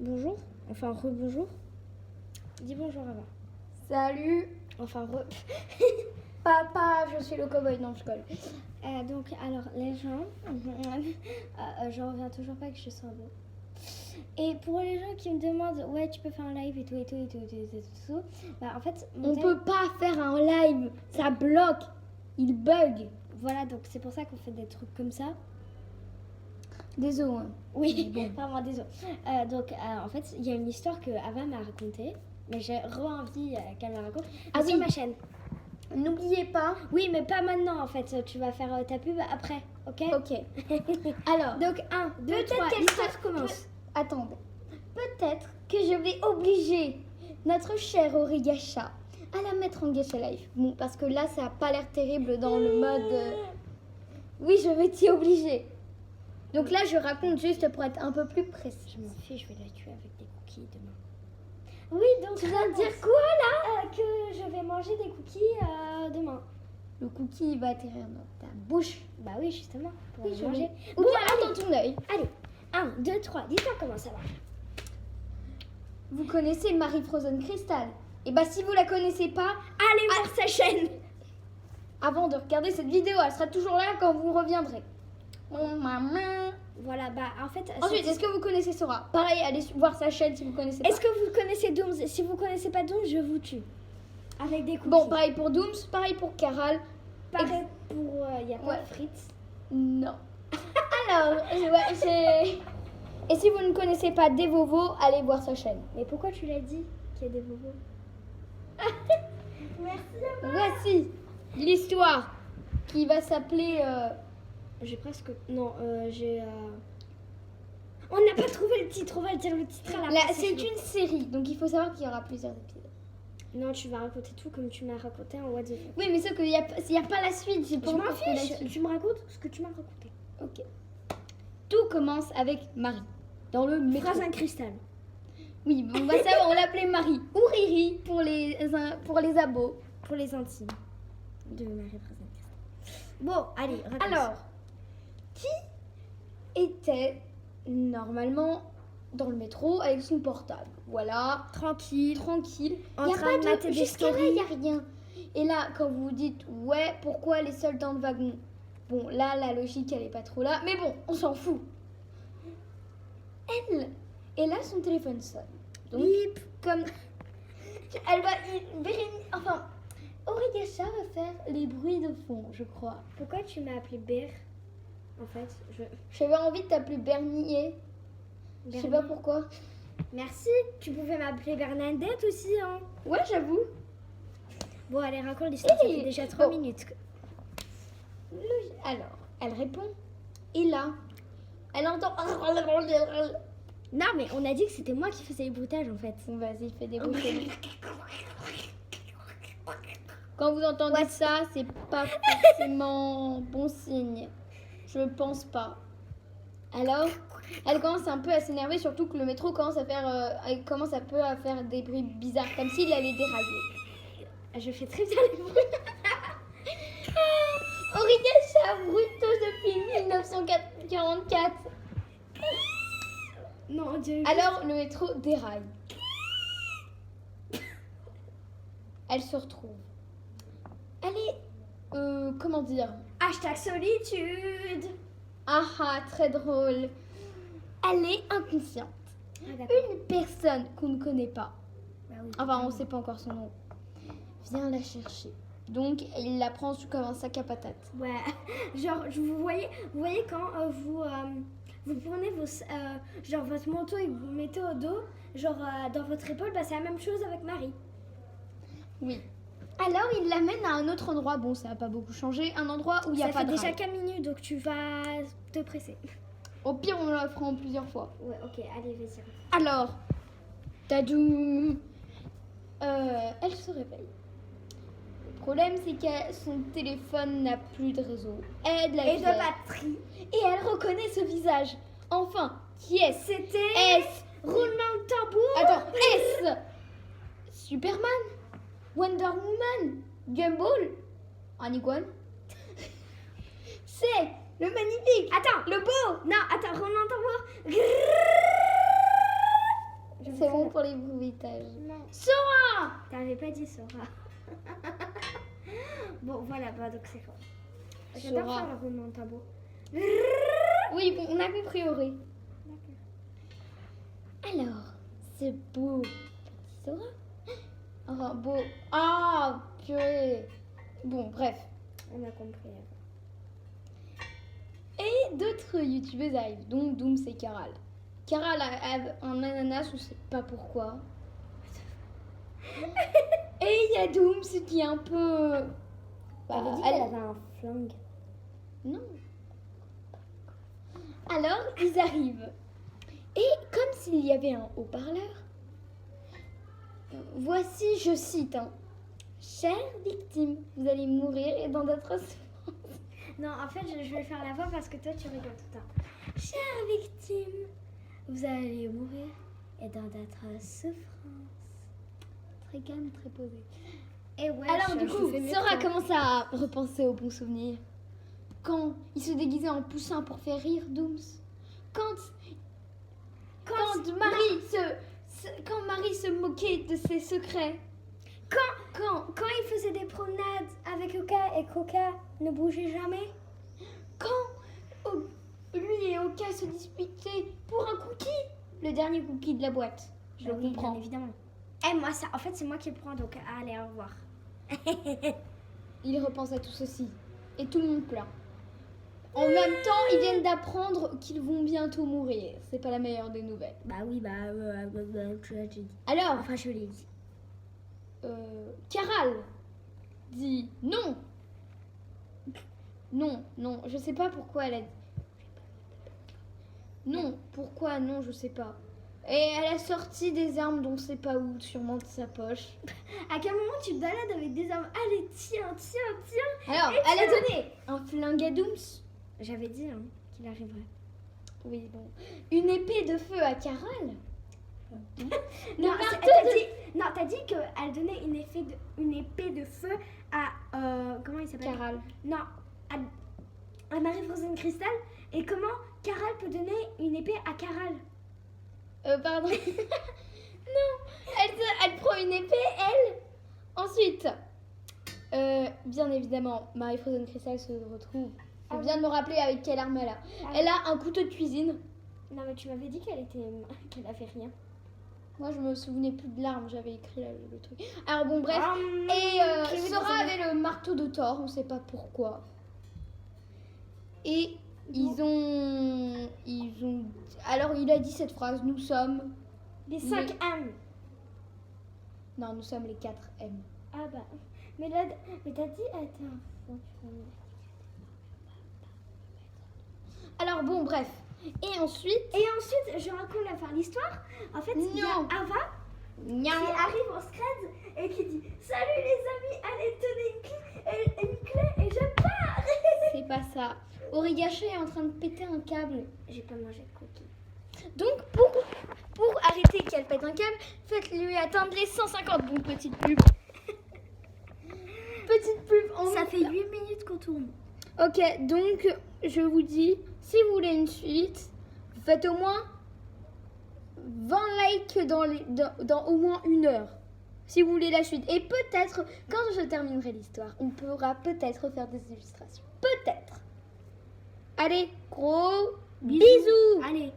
bonjour. Enfin, rebonjour. Dis bonjour Ava. Salut, Enfin, papa, je suis le cow-boy. Non, je colle. donc, alors, les gens... j'en reviens toujours pas que je sois beau. Et pour les gens qui me demandent, ouais, tu peux faire un live et tout, bah en fait... On peut pas faire un live, ça bloque, il bug. Voilà, donc c'est pour ça qu'on fait des trucs comme ça. Désolé. Hein. Oui, Bon. vraiment, désolé. Donc, en fait, il y a une histoire que Ava m'a racontée, mais j'ai envie qu'elle me la raconte Ah sur oui. ma chaîne. N'oubliez pas. Oui, mais pas maintenant, en fait. Tu vas faire ta pub après, ok? Ok. Alors, Donc, 1, 2, peut-être 3, qu'elle l'histoire se- commence. attendez. Peut-être que je vais obliger notre cher Origasha à la mettre en Gacha Life. Bon, parce que là, ça a pas l'air terrible dans le mode. Oui, je vais t'y obliger. Donc là, je raconte juste pour être un peu plus précis. Je m'en fiche, je vais la tuer avec des cookies demain. Oui, donc Tu viens de dire quoi là? que je vais manger des cookies demain. Le cookie il va atterrir dans ta bouche. Bah oui, justement, pour Oui, le je manger. vais. Ou bien dans ton œil. Allez, 1, 2, 3, dis-toi comment ça va. Vous connaissez Marie Frozen Crystal? Et bah si vous la connaissez pas, Allez voir sa chaîne. avant de regarder cette vidéo, elle sera toujours là quand vous reviendrez. Oh, maman. Voilà, bah en fait... Ensuite, est-ce que vous connaissez Sora? Pareil, allez voir sa chaîne si vous connaissez pas. Est-ce que vous connaissez Dooms? Si vous connaissez pas Dooms, je vous tue. Avec des cookies. Bon, pareil pour Dooms, pareil pour Caral. Pareil pour... Il y a pas Ouais. de frites. Non. Alors, et si vous ne connaissez pas Devovo, allez voir sa chaîne. Mais pourquoi tu l'as dit qu'il y a des bobos? Merci. Voici l'histoire qui va s'appeler... J'ai presque... Non, j'ai... On n'a pas trouvé le titre, on va dire le titre à la fin. C'est une série, donc il faut savoir qu'il y aura plusieurs épisodes. Non, tu vas raconter tout comme tu m'as raconté en What the fuck. Oui, mais sauf qu'il n'y a, y a pas la suite. J'ai pas Je m'en encore fait la fiche, suite. tu me racontes ce que tu m'as raconté. Ok. Tout commence avec Marie, dans le métro. Phrase un cristal. Oui, on va savoir, on l'appelait Marie. Ou Riri pour les abos. Pour les intimes de Marie Phrase un cristal. Bon, allez, raconte. Alors, qui était normalement dans le métro avec son portable? Voilà, tranquille, tranquille. en Y a train pas de mater des jusqu'à là, stories. il n'y a rien. Et là, quand vous vous dites, ouais, pourquoi elle est seule dans le wagon? Bon, là, la logique, elle est pas trop là. Mais bon, on s'en fout. Elle, et là, son téléphone sonne. Donc, Bip. comme... Elle va... Enfin, Origasha va faire les bruits de fond, je crois. Pourquoi tu m'as appelé Ber? En fait, J'avais envie de t'appeler Bernier. Je sais pas pourquoi. Merci, tu pouvais m'appeler Bernadette aussi, hein. Ouais, j'avoue. Bon, allez, raconte l'histoire, ça Hey, fait déjà 3 bon. minutes. Alors, elle répond. Et là, elle entend... Non, mais on a dit que c'était moi qui faisais les bruitages, en fait. Bon, vas-y, fais des bruits. Quand vous entendez ça, c'est pas forcément bon signe. Je pense pas. Alors, elle commence un peu à s'énerver, surtout que le métro commence à faire, elle commence un peu à faire des bruits bizarres, comme s'il allait dérailler. Je fais très bien les bruits. Origasha bruiteuse depuis 1944. Non, Dieu. Alors, le métro déraille. Elle se retrouve. Elle est, comment dire? Hashtag solitude. Ah ah, très drôle. Elle est inconsciente. Ah, d'accord. Une personne qu'on ne connaît pas, Bah oui, enfin on ne sait pas encore son nom, vient la chercher. Donc il la prend comme un sac à patates. Ouais, genre, vous voyez quand vous prenez genre votre manteau et que vous le mettez au dos, genre dans votre épaule, bah c'est la même chose avec Marie. Oui. Alors il l'amène à un autre endroit, bon ça n'a pas beaucoup changé, un endroit où il n'y a Ça pas fait de déjà rail. 4 minutes, donc tu vas te presser. Au pire on la fera en plusieurs fois. Ouais, ok, allez, vas-y. Alors, tadoum, elle se réveille. Le problème c'est que son téléphone n'a plus de réseau et de la Et de fièvre. batterie. Et elle reconnaît ce visage. Enfin, qui est-ce? C'était Est-ce roulement de tambour. Attends, est-ce Superman, Wonder Woman, Gumball, un iguane? C'est le magnifique, Attends, le beau. non, attends, roulement de tambour. pour les bruitages. Non. Sora! T'avais pas dit Sora. Bon, voilà, bah donc c'est quoi? J'adore Sora. faire le roulement de tambour. Oui, bon, on a compris, Auré. Alors, ce beau petit Sora. Enfin, beau. Ah, purée. Bon, bref. On a compris. Et d'autres youtubeuses arrivent, donc Dooms et Caral. Caral a un ananas, on sait pas pourquoi. Et il y a Dooms qui est un peu. T'avais dit elle- qu'elle avait un flingue. Non. Alors, ils arrivent. Et comme s'il y avait un haut-parleur, voici, je cite, hein, chère victime, vous allez mourir et dans d'autres... Non, en fait, je vais faire la voix parce que toi, tu rigoles tout le temps. Chère victime, vous allez mourir et dans d'atroces souffrances. Très calme, très posé. Et ouais, Alors du je coup, fais mes Sora plans. commence à repenser aux bons souvenirs. Quand il se déguisait en poussin pour faire rire Dooms. Quand Marie se moquait de ses secrets. Quand il faisait des promenades avec Oka et qu'Oka ne bougeait jamais. Lui et Oka se disputaient pour un cookie. Le dernier cookie de la boîte. Je le Ah oui, comprends. bien évidemment. Et moi, ça, en fait, c'est moi qui le prends, donc allez, au revoir. Il repense à tout ceci. Et tout le monde pleure. En même temps, ils viennent d'apprendre qu'ils vont bientôt mourir. C'est pas la meilleure des nouvelles. Bah oui, tu l'as déjà dit. Alors, Enfin, je l'ai dit. Caral dit non. Non, non, je sais pas pourquoi elle a dit. Non, pourquoi non, je sais pas. Et elle a sorti des armes dont on sait pas où, sûrement de sa poche. À quel moment tu te balades avec des armes? Allez, tiens. Alors, Et elle a tiens. donné un flingue à Dooms. J'avais dit qu'il arriverait. Oui, bon. Une épée de feu à Caral. Non, t'as dit qu'elle donnait une épée de feu à... comment il s'appelle? Caral. Non, à Marie-Frozen Crystal. Et comment Caral peut donner une épée à Caral? Pardon. Non, elle prend une épée, elle. Ensuite, bien évidemment, Marie-Frozen Crystal se retrouve. Je viens de me rappeler avec quelle arme elle a. Elle a un couteau de cuisine. Non, mais tu m'avais dit qu'elle avait rien. Moi, je me souvenais plus de l'arme, j'avais écrit le truc. Alors bon, bref. Et qui veut Sora dire- avait le marteau de Thor, on sait pas pourquoi. Et ils ont... Alors, il a dit cette phrase, nous sommes... Les 5 M. Non, nous sommes les 4 M. Ah bah. Mais t'as dit... Attends. Alors bon, bref. Et ensuite... Je raconte la fin de l'histoire. En fait, il y a Non. Ava qui arrive en scred et qui dit salut les amis, allez tenez une clé et je pars. C'est pas ça. Origacha est en train de péter un câble. J'ai pas mangé de cookies. Donc, pour arrêter qu'elle pète un câble, faites-lui atteindre les 150. Bon, petite pub. Petite pub en Ça fait 8 minutes qu'on tourne. Ok, donc, je vous dis, si vous voulez une suite, faites au moins 20 likes dans au moins 1 heure. Si vous voulez la suite. Et peut-être, quand je terminerai l'histoire, on pourra peut-être faire des illustrations. Peut-être. Allez, gros bisous. Allez.